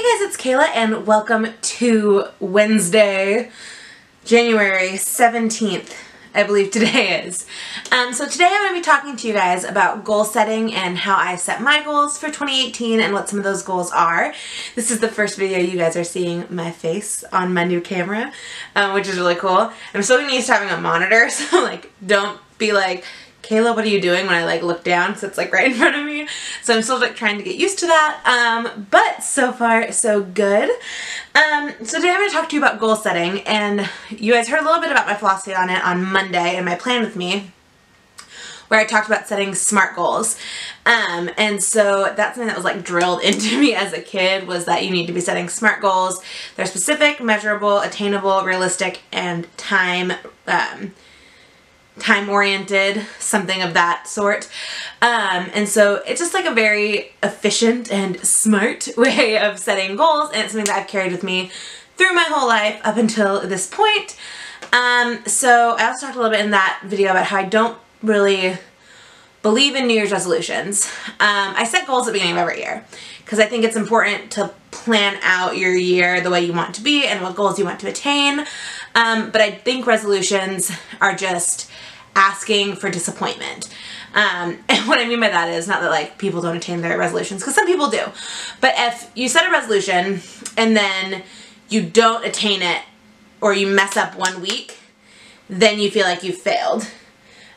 Hey guys, it's Kayla and welcome to Wednesday, January 17th, I believe today is. So today I'm going to be talking to you guys about goal setting and how I set my goals for 2018 and what some of those goals are. This is the first video you guys are seeing my face on my new camera, which is really cool. I'm still getting used to having a monitor, so like don't be like, Kayla, what are you doing when I like look down? So it's like right in front of me. So I'm still like trying to get used to that. But so far so good. So today I'm going to talk to you about goal setting, and you guys heard a little bit about my philosophy on it on Monday in my plan with me, where I talked about setting SMART goals. And so that's something that was like drilled into me as a kid, was that you need to be setting SMART goals. They're specific, measurable, attainable, realistic, and time-oriented, something of that sort. And so it's just like a very efficient and smart way of setting goals, and it's something that I've carried with me through my whole life up until this point. So I also talked a little bit in that video about how I don't really believe in New Year's resolutions. I set goals at the beginning of every year because I think it's important to plan out your year the way you want it to be and what goals you want to attain. But I think resolutions are just asking for disappointment. And what I mean by that is not that like people don't attain their resolutions, because some people do. But if you set a resolution and then you don't attain it, or you mess up 1 week, then you feel like you failed.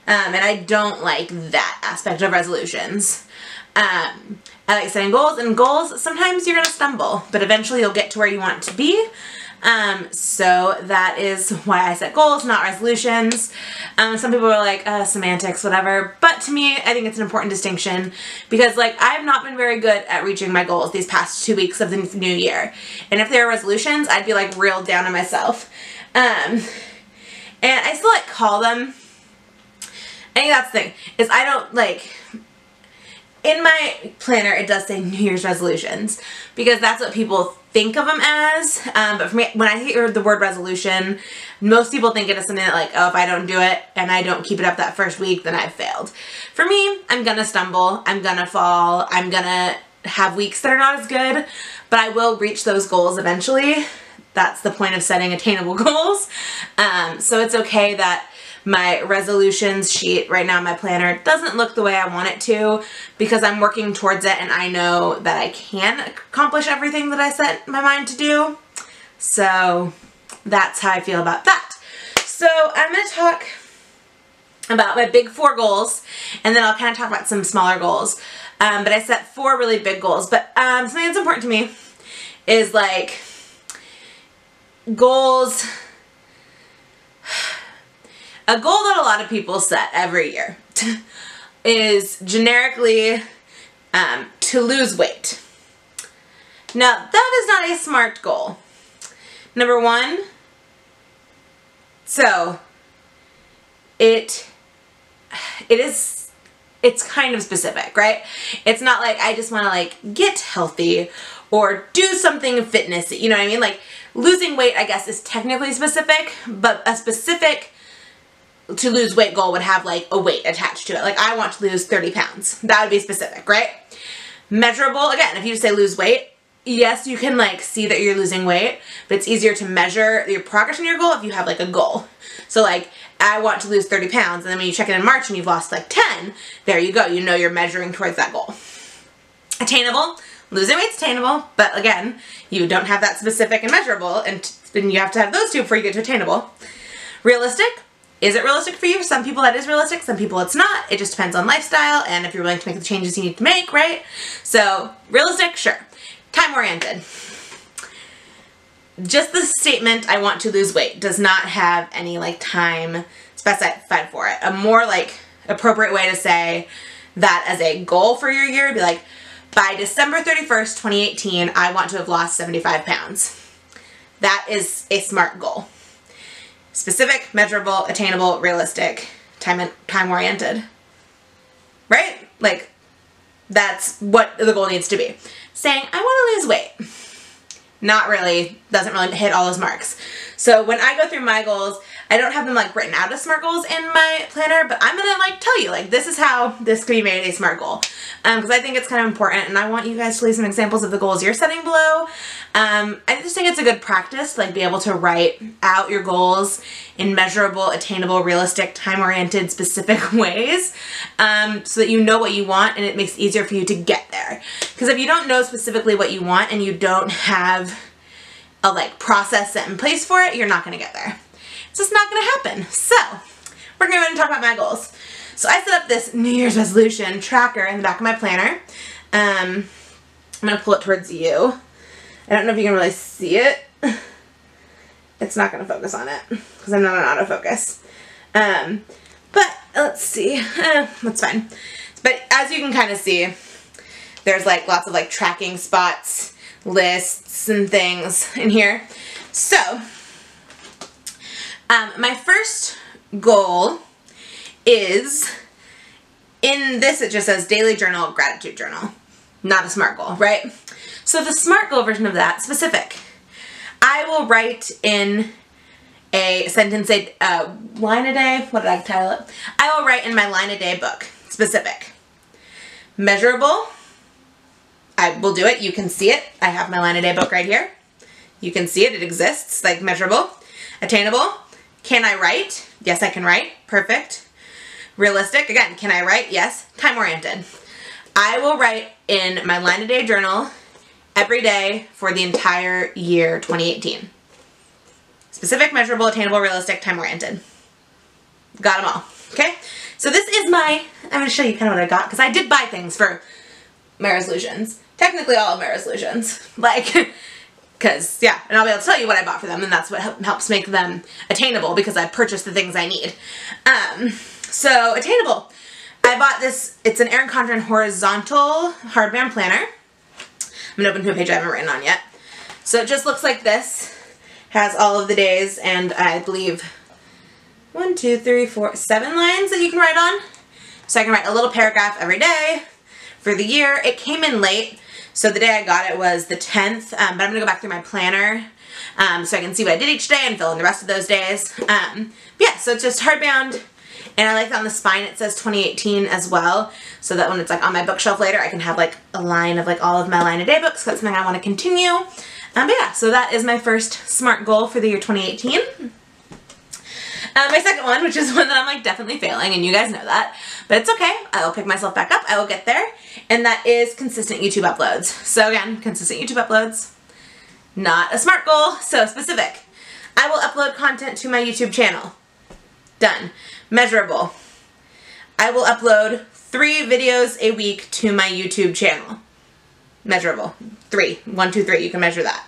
And I don't like that aspect of resolutions. I like setting goals, and goals, sometimes you're going to stumble, but eventually you'll get to where you want to be. So that is why I set goals, not resolutions. Some people are like, semantics, whatever. But to me, I think it's an important distinction, because like I've not been very good at reaching my goals these past 2 weeks of the new year. And if there are resolutions, I'd be like real down on myself. And I still like call them. I think that's the thing, is I don't like, in my planner it does say New Year's resolutions, because that's what people think of them as. But for me, when I hear the word resolution, most people think it is something that like, oh, if I don't do it and I don't keep it up that first week, then I've failed. For me, I'm gonna stumble, I'm gonna fall, I'm gonna have weeks that are not as good, but I will reach those goals eventually. That's the point of setting attainable goals. So it's okay that my resolutions sheet right now in my planner doesn't look the way I want it to, because I'm working towards it and I know that I can accomplish everything that I set my mind to do. So that's how I feel about that. So I'm going to talk about my big 4 goals, and then I'll kind of talk about some smaller goals. But I set 4 really big goals. But something that's important to me is like goals. A goal that a lot of people set every year is generically to lose weight. Now, that is not a SMART goal. Number one, so it's kind of specific, right? It's not like I just want to like get healthy or do something fitness, you know what I mean? Like losing weight, I guess, is technically specific, but a specific to lose weight goal would have like a weight attached to it. Like I want to lose 30 pounds. That would be specific, right? Measurable, again, if you say lose weight, yes, you can like see that you're losing weight, but it's easier to measure your progress in your goal if you have like a goal. So like, I want to lose 30 pounds, and then when you check it in March and you've lost like 10, there you go. You know you're measuring towards that goal. Attainable, losing weight's attainable, but again, you don't have that specific and measurable, and then you have to have those two before you get to attainable. Realistic. Is it realistic for you? Some people that is realistic, some people it's not. It just depends on lifestyle and if you're willing to make the changes you need to make, right? So, realistic, sure. Time-oriented. Just the statement, I want to lose weight, does not have any like time specified for it. A more like appropriate way to say that as a goal for your year would be like, by December 31st, 2018, I want to have lost 75 pounds. That is a SMART goal. Specific, measurable, attainable, realistic, time-oriented. Right? Like, that's what the goal needs to be. Saying, I want to lose weight. Not really, doesn't really hit all those marks. So when I go through my goals, I don't have them like written out as SMART goals in my planner, but I'm gonna like tell you like this is how this could be made a SMART goal, because I think it's kind of important, and I want you guys to leave some examples of the goals you're setting below. I just think it's a good practice to like be able to write out your goals in measurable, attainable, realistic, time-oriented, specific ways, so that you know what you want and it makes it easier for you to get there. Because if you don't know specifically what you want and you don't have a like process set in place for it, you're not going to get there. It's just not going to happen. So we're going to go ahead and talk about my goals. So I set up this New Year's resolution tracker in the back of my planner. I'm going to pull it towards you. I don't know if you can really see it. It's not going to focus on it because I'm not on autofocus. But let's see. That's fine. But as you can kind of see, there's like lots of like tracking spots, lists, and things in here. So my first goal is, in this it just says daily journal, gratitude journal, not a SMART goal, right? So the SMART goal version of that, specific. I will write in a sentence, line a day, what did I title it? I will write in my line a day book, specific. Measurable, I will do it, you can see it. I have my line a day book right here. You can see it, it exists, like measurable. Attainable, can I write? Yes, I can write, perfect. Realistic, again, can I write? Yes. Time oriented. I will write in my line a day journal every day for the entire year 2018. Specific, measurable, attainable, realistic, time oriented. Got them all. Okay? So this is my, I'm going to show you kind of what I got, because I did buy things for my resolutions. Technically all of my resolutions. Like, because, yeah, and I'll be able to tell you what I bought for them, and that's what helps make them attainable, because I purchased the things I need. So, attainable. I bought this, it's an Erin Condren horizontal hardband planner. I'm going to open to a page I haven't written on yet. So it just looks like this. Has all of the days, and I believe 1, 2, 3, 4, 7 lines that you can write on. So I can write a little paragraph every day for the year. It came in late, so the day I got it was the 10th, but I'm going to go back through my planner so I can see what I did each day and fill in the rest of those days. Yeah, so it's just hardbound, and I like that on the spine it says 2018 as well, so that when it's like on my bookshelf later I can have like a line of like all of my line a day books. That's something I want to continue. But yeah, so that is my first SMART goal for the year 2018. My second one, which is one that I'm like definitely failing, and you guys know that, but it's okay. I will pick myself back up. I will get there. And that is consistent YouTube uploads. So again, consistent YouTube uploads, not a SMART goal, so specific. I will upload content to my YouTube channel. Done. Measurable. I will upload 3 videos a week to my YouTube channel. Measurable. 3. 1, 2, 3. You can measure that.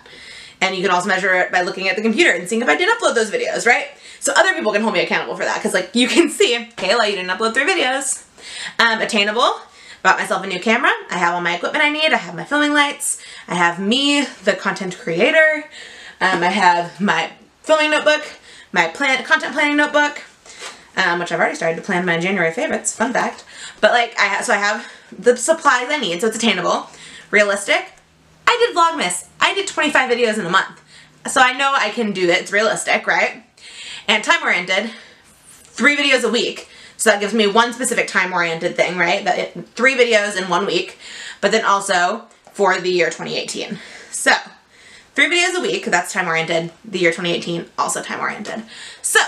And you can also measure it by looking at the computer and seeing if I did upload those videos, right? So other people can hold me accountable for that, because like you can see, Kayla, you didn't upload 3 videos. Attainable. Bought myself a new camera. I have all my equipment I need. I have my filming lights. I have me, the content creator. I have my filming notebook, my content planning notebook, which I've already started to plan my January favorites, fun fact. But like, I have the supplies I need, so it's attainable. Realistic. I did Vlogmas. I did 25 videos in a month. So I know I can do it. It's realistic, right? And time-oriented, 3 videos a week. So that gives me one specific time-oriented thing, right? 3 videos in 1 week, but then also for the year 2018. So 3 videos a week, that's time-oriented. The year 2018, also time-oriented. So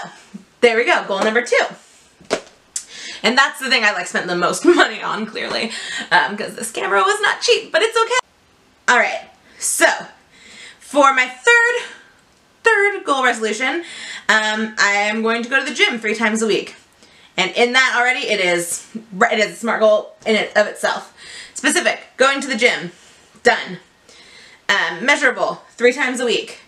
there we go, goal number 2. And that's the thing I like spent the most money on, clearly, because this camera was not cheap, but it's okay. All right, so for my third goal resolution, I am going to go to the gym 3 times a week. And in that already, it is a SMART goal in and of itself. Specific, going to the gym, done. Measurable, 3 times a week.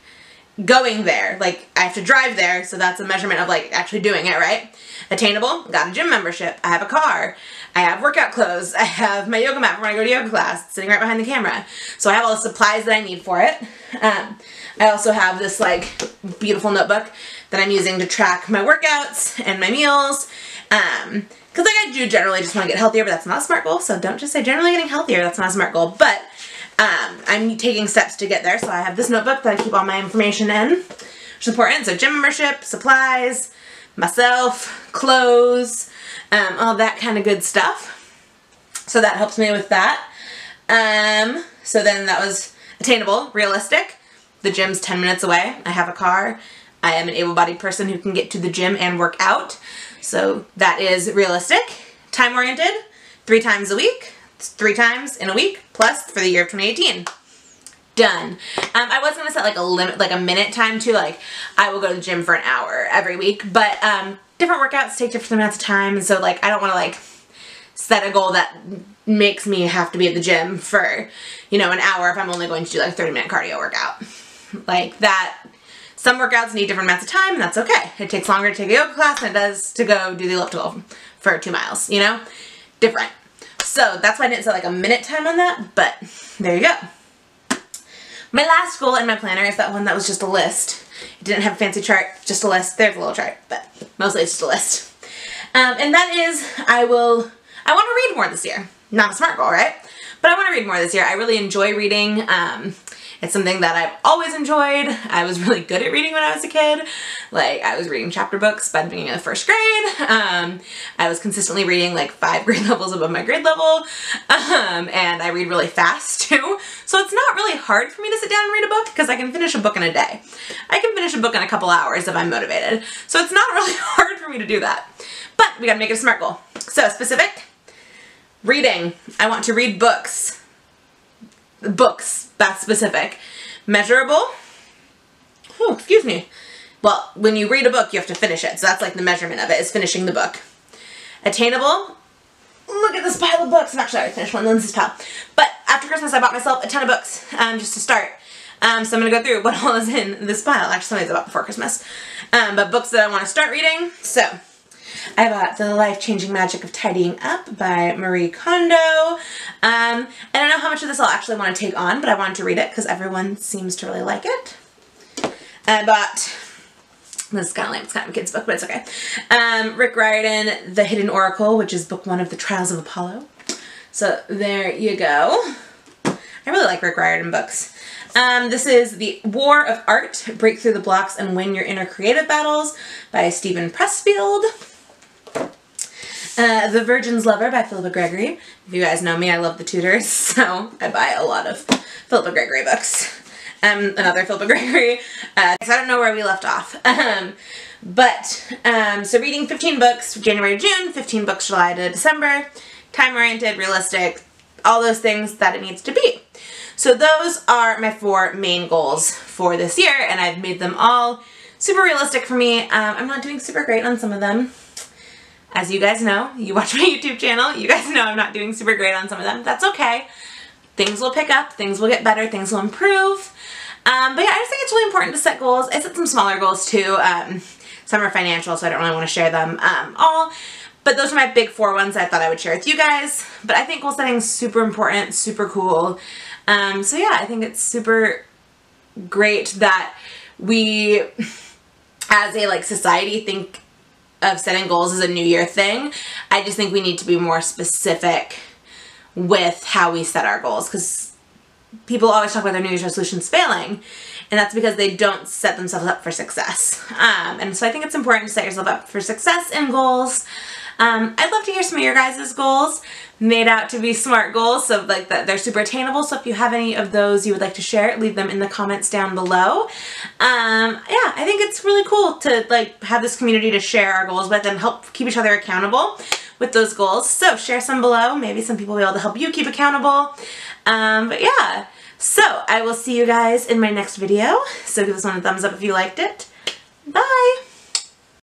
Going there, like I have to drive there, so that's a measurement of like actually doing it, right? Attainable, got a gym membership, I have a car, I have workout clothes, I have my yoga mat for when I go to yoga class, sitting right behind the camera. So I have all the supplies that I need for it. I also have this like beautiful notebook that I'm using to track my workouts and my meals. Because like I do generally just want to get healthier, but that's not a SMART goal, so don't just say generally getting healthier, that's not a SMART goal. But I'm taking steps to get there, so I have this notebook that I keep all my information in, which is important. So gym membership, supplies, myself, clothes, all that kind of good stuff. So that helps me with that. So then that was attainable, realistic. The gym's 10 minutes away. I have a car. I am an able-bodied person who can get to the gym and work out. So that is realistic. Time-oriented, 3 times a week. It's 3 times in a week, plus for the year of 2018. Done. I was going to set like a limit, like a minute time too, like I will go to the gym for an hour every week, but different workouts take different amounts of time, and so like I don't want to like set a goal that makes me have to be at the gym for, you know, an hour if I'm only going to do like a 30-minute cardio workout. Like that, some workouts need different amounts of time, and that's okay. It takes longer to take a yoga class than it does to go do the elliptical for 2 miles, you know? Different. So that's why I didn't set like a minute time on that, but there you go. My last goal in my planner is that one that was just a list. It didn't have a fancy chart, just a list. There's a little chart, but mostly it's just a list. And that is, I want to read more this year. Not a smart goal, right? But I want to read more this year. I really enjoy reading. It's something that I've always enjoyed. I was really good at reading when I was a kid. Like, I was reading chapter books by the beginning of the 1st grade. I was consistently reading like 5 grade levels above my grade level. And I read really fast too. So it's not really hard for me to sit down and read a book because I can finish a book in a day. I can finish a book in a couple hours if I'm motivated. So it's not really hard for me to do that. But we gotta make it a SMART goal. So specific, reading. I want to read books. Books, that's specific. Measurable. Oh, excuse me. Well, when you read a book, you have to finish it. So that's like the measurement of it, is finishing the book. Attainable. Look at this pile of books. I'm actually already finished one. This pile. But after Christmas, I bought myself a ton of books just to start. So I'm going to go through what all is in this pile. Actually, some of these I bought before Christmas. But books that I want to start reading. So I bought The Life-Changing Magic of Tidying Up by Marie Kondo. I don't know how much of this I'll actually want to take on, but I wanted to read it because everyone seems to really like it. I bought, this is kind of lame, it's kind of a kid's book, but it's okay. Rick Riordan, The Hidden Oracle, which is book 1 of The Trials of Apollo. So there you go. I really like Rick Riordan books. This is The War of Art, Break Through the Blocks and Win Your Inner Creative Battles by Stephen Pressfield. The Virgin's Lover by Philippa Gregory. If you guys know me, I love the Tudors, so I buy a lot of Philippa Gregory books. Another Philippa Gregory. So I don't know where we left off. So reading 15 books January to June, 15 books July to December, time-oriented, realistic, all those things that it needs to be. So those are my 4 main goals for this year, and I've made them all super realistic for me. I'm not doing super great on some of them. As you guys know, you watch my YouTube channel, you guys know I'm not doing super great on some of them. That's okay. Things will pick up, things will get better, things will improve. But yeah, I just think it's really important to set goals. I set some smaller goals too. Some are financial, so I don't really want to share them all. But those are my big 4 ones I thought I would share with you guys. But I think goal setting is super important, super cool. So yeah, I think it's super great that we, as a like society, think of setting goals as a New Year thing. I just think we need to be more specific with how we set our goals, because people always talk about their New Year's resolutions failing, and that's because they don't set themselves up for success. And so I think it's important to set yourself up for success in goals. I'd love to hear some of your guys' goals made out to be SMART goals, so like that they're super attainable. So if you have any of those you would like to share, leave them in the comments down below. Yeah, I think it's really cool to like have this community to share our goals with and help keep each other accountable with those goals. So share some below. Maybe some people will be able to help you keep accountable. But yeah, so I will see you guys in my next video. So give this one a thumbs up if you liked it.